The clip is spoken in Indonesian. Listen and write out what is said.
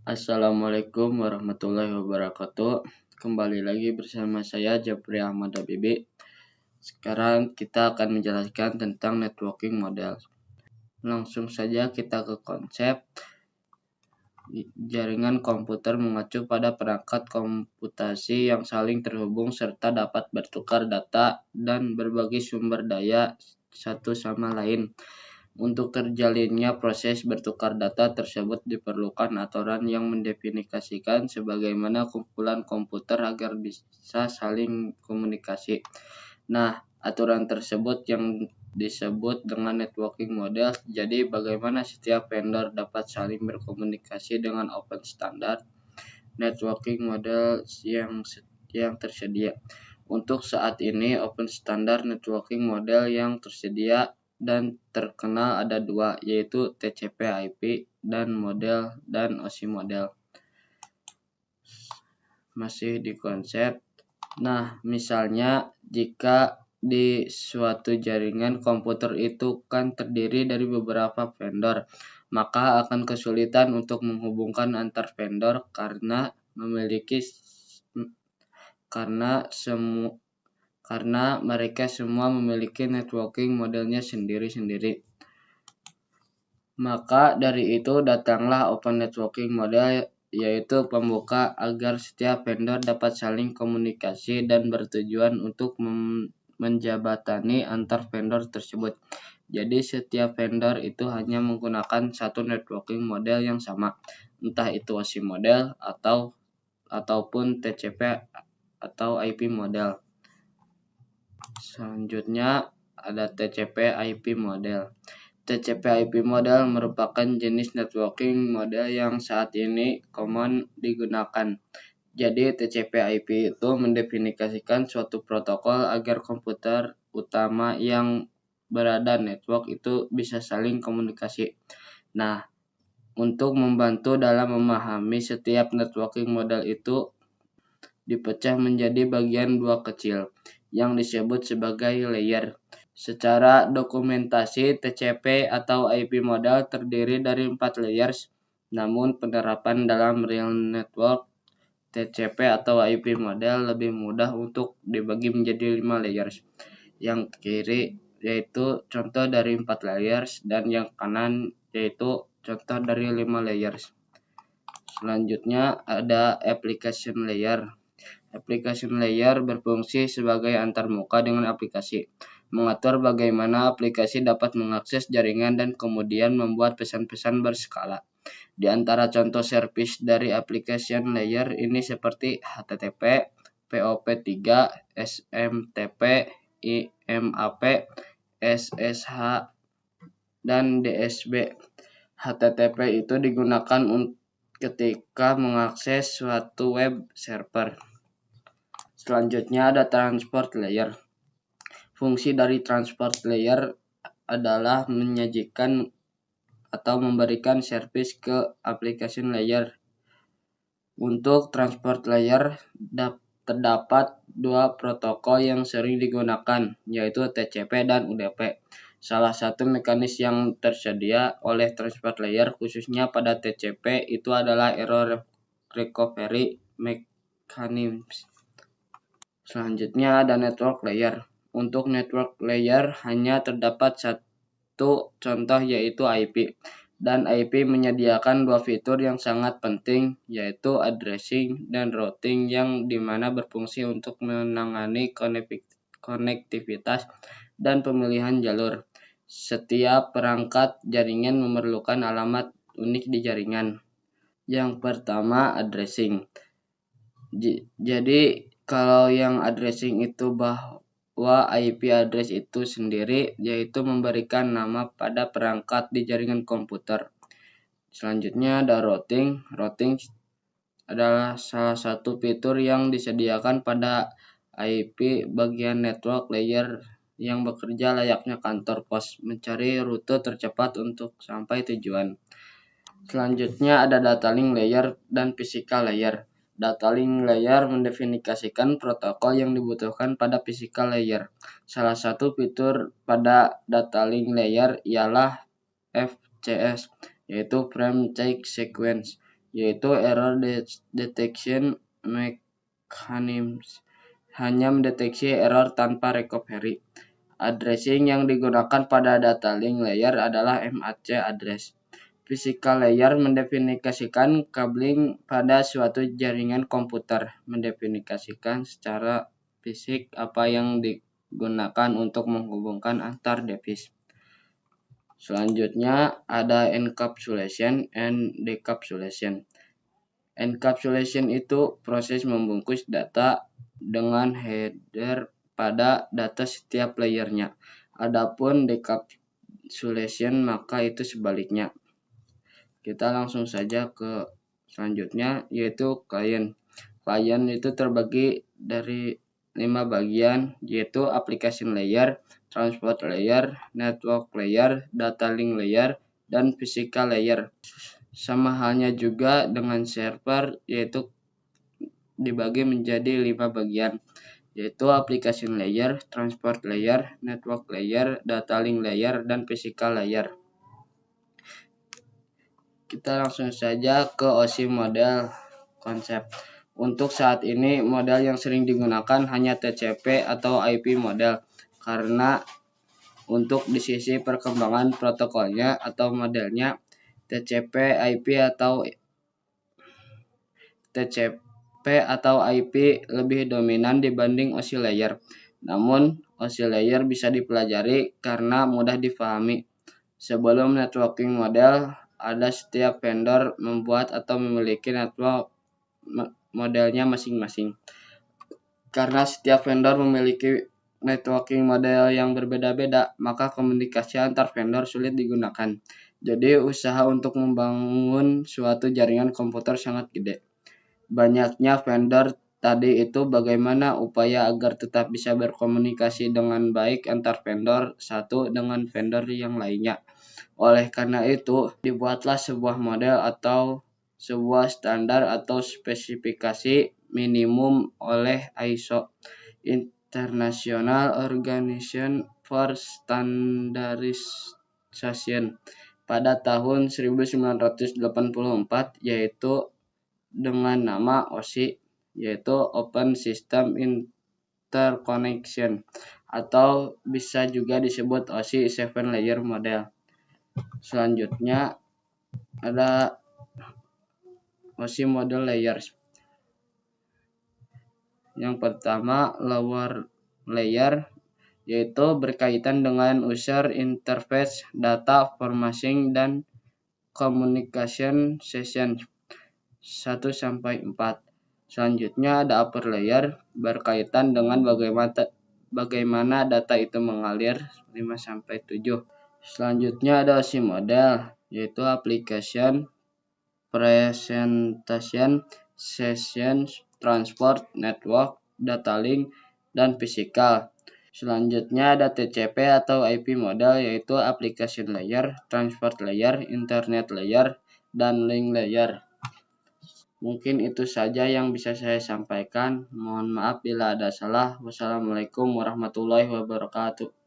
Assalamualaikum warahmatullahi wabarakatuh. Kembali lagi bersama saya Japri Ahmad Habibi. Sekarang kita akan menjelaskan tentang networking model. Langsung saja kita ke konsep. Jaringan komputer mengacu pada perangkat komputasi yang saling terhubung serta dapat bertukar data dan berbagi sumber daya satu sama lain. Untuk terjalinnya proses bertukar data tersebut diperlukan aturan yang mendefinisikan sebagaimana kumpulan komputer agar bisa saling komunikasi. Nah, aturan tersebut yang disebut dengan networking model. Jadi, bagaimana setiap vendor dapat saling berkomunikasi dengan open standard networking model yang tersedia. Untuk saat ini, open standard networking model yang tersedia dan terkenal ada dua, yaitu TCP/IP dan OSI model. Masih di konsep. Nah, misalnya jika di suatu jaringan komputer itu kan terdiri dari beberapa vendor, maka akan kesulitan untuk menghubungkan antar vendor karena mereka semua memiliki networking modelnya sendiri-sendiri. Maka dari itu datanglah open networking model, yaitu pembuka agar setiap vendor dapat saling komunikasi dan bertujuan untuk menjabatani antar vendor tersebut. Jadi setiap vendor itu hanya menggunakan satu networking model yang sama, entah itu OSI model ataupun TCP atau IP model. Selanjutnya ada TCP/IP model. TCP/IP model merupakan jenis networking model yang saat ini common digunakan. Jadi TCP/IP itu mendefinisikan suatu protokol agar komputer utama yang berada network itu bisa saling komunikasi. Nah, untuk membantu dalam memahami setiap networking model itu dipecah menjadi bagian dua kecil yang disebut sebagai layer. Secara dokumentasi, TCP atau IP model terdiri dari 4 layers, namun penerapan dalam real network TCP atau IP model lebih mudah untuk dibagi menjadi 5 layers. Yang kiri yaitu contoh dari 4 layers dan yang kanan yaitu contoh dari 5 layers. Selanjutnya ada application layer. Application layer berfungsi sebagai antarmuka dengan aplikasi, mengatur bagaimana aplikasi dapat mengakses jaringan dan kemudian membuat pesan-pesan berskala. Di antara contoh service dari application layer ini seperti HTTP, POP3, SMTP, IMAP, SSH, dan DSB. HTTP itu digunakan ketika mengakses suatu web server. Selanjutnya ada transport layer. Fungsi dari transport layer adalah menyajikan atau memberikan service ke application layer. Untuk transport layer terdapat dua protokol yang sering digunakan, yaitu TCP dan UDP. Salah satu mekanisme yang tersedia oleh transport layer khususnya pada TCP itu adalah error recovery mechanism. Selanjutnya ada network layer. Untuk network layer hanya terdapat satu contoh yaitu IP. Dan IP menyediakan dua fitur yang sangat penting yaitu addressing dan routing yang dimana berfungsi untuk menangani konektivitas dan pemilihan jalur. Setiap perangkat jaringan memerlukan alamat unik di jaringan. Yang pertama addressing. Jadi kalau yang addressing itu bahwa IP address itu sendiri yaitu memberikan nama pada perangkat di jaringan komputer. Selanjutnya ada routing. Routing adalah salah satu fitur yang disediakan pada IP bagian network layer yang bekerja layaknya kantor pos, mencari rute tercepat untuk sampai tujuan. Selanjutnya ada data link layer dan physical layer. Data link layer mendefinisikan protokol yang dibutuhkan pada physical layer. Salah satu fitur pada data link layer ialah FCS, yaitu Frame Check Sequence, yaitu Error Detection Mechanism, hanya mendeteksi error tanpa recovery. Addressing yang digunakan pada data link layer adalah MAC address. Physical layer mendefinisikan kabling pada suatu jaringan komputer, mendefinisikan secara fisik apa yang digunakan untuk menghubungkan antar device. Selanjutnya ada encapsulation and decapsulation. Encapsulation itu proses membungkus data dengan header pada data setiap layernya. Adapun decapsulation maka itu sebaliknya. Kita langsung saja ke selanjutnya, yaitu client. Client itu terbagi dari 5 bagian, yaitu application layer, transport layer, network layer, data link layer, dan physical layer. Sama halnya juga dengan server, yaitu dibagi menjadi 5 bagian, yaitu application layer, transport layer, network layer, data link layer, dan physical layer. Kita langsung saja ke OSI model konsep. Untuk saat ini model yang sering digunakan hanya TCP atau IP model, karena untuk di sisi perkembangan protokolnya atau modelnya TCP atau IP lebih dominan dibanding OSI layer. Namun OSI layer bisa dipelajari karena mudah difahami. Sebelum networking model, ada setiap vendor membuat atau memiliki network modelnya masing-masing. Karena setiap vendor memiliki networking model yang berbeda-beda, maka komunikasi antar vendor sulit digunakan. Jadi usaha untuk membangun suatu jaringan komputer sangat gede. Banyaknya vendor tadi itu bagaimana upaya agar tetap bisa berkomunikasi dengan baik antar vendor satu dengan vendor yang lainnya. Oleh karena itu, dibuatlah sebuah model atau sebuah standar atau spesifikasi minimum oleh ISO, International Organization for Standardization, pada tahun 1984, yaitu dengan nama OSI, yaitu Open System Interconnection, atau bisa juga disebut OSI 7 Layer Model. Selanjutnya ada OSI model layers. Yang pertama, lower layer, yaitu berkaitan dengan user interface, data formatting, dan communication session 1-4. Selanjutnya ada upper layer, berkaitan dengan bagaimana data itu mengalir 5-7. Selanjutnya ada OSI model, yaitu application, presentation, session, transport, network, data link, dan physical. Selanjutnya ada TCP atau IP model, yaitu application layer, transport layer, internet layer, dan link layer. Mungkin itu saja yang bisa saya sampaikan. Mohon maaf bila ada salah. Wassalamualaikum warahmatullahi wabarakatuh.